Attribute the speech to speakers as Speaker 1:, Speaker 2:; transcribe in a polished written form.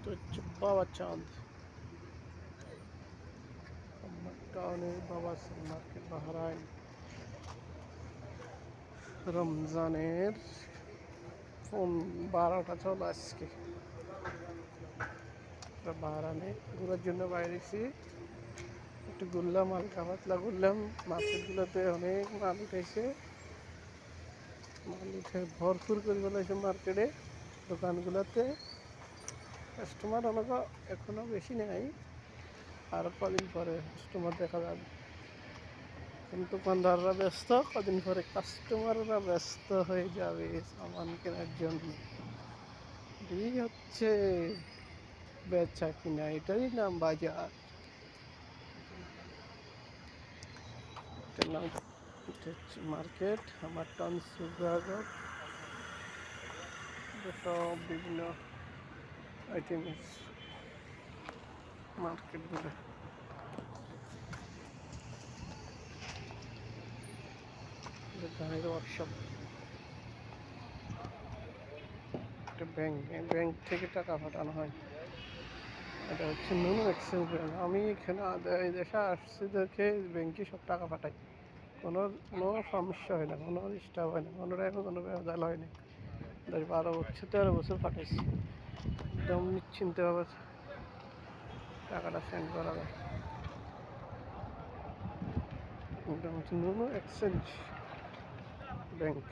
Speaker 1: তো হচ্ছে বাবা চাঁদ টাউনের বাবা চাঁদ মার্কেট বাহরাইন রমজানের 12টা চলো আজকে বাহরাইনে ঘোরার জন্য বাইরেছি। একটু ঘুরলাম, হালকা পাতলা ঘুরলাম। মার্কেটগুলোতে অনেক মাল উঠেছে, মাল উঠে ভরপুর করে ফেলেছে মার্কেটে। দোকানগুলোতে কাস্টমার অনেক এখনো বেশি নেই, আর কদিন পরে কাস্টমার দেখা যাবে। কিন্তু দোকানদাররা ব্যস্ত, কদিন পরে কাস্টমাররা ব্যস্ত হয়ে যাবে সামান কেনার জন্য। এই হচ্ছে বেচা কিনা, এটাই নাম বাজার। এটার নাম, এটা হচ্ছে মার্কেট। আমার টাউন সুগাগর সব বিভিন্ন আইটেমের মার্কেটগুলো। গাড়ির ওয়ার্কশপ, একটা ব্যাংক, ব্যাংক থেকে টাকা পাঠানো হয়। এটা হচ্ছে নুনু এক্সচেঞ্জ ব্যাংক। আমি এখানে এই দেশে আসছি দেখে ব্যাংকে সব টাকা পাঠাই, কোনো কোনো সমস্যা হয় না, কোনো ডিস্টার্ব হয় না, কোনো টাইমে কোনো ভেজাল হয় না। 10-12 বছর 13 বছর পাঠাইছি, একদম নিশ্চিন্তভাবে টাকাটা সেন্ড করা যায়। এটা হচ্ছে নুনু এক্সচেঞ্জ ব্যাংক।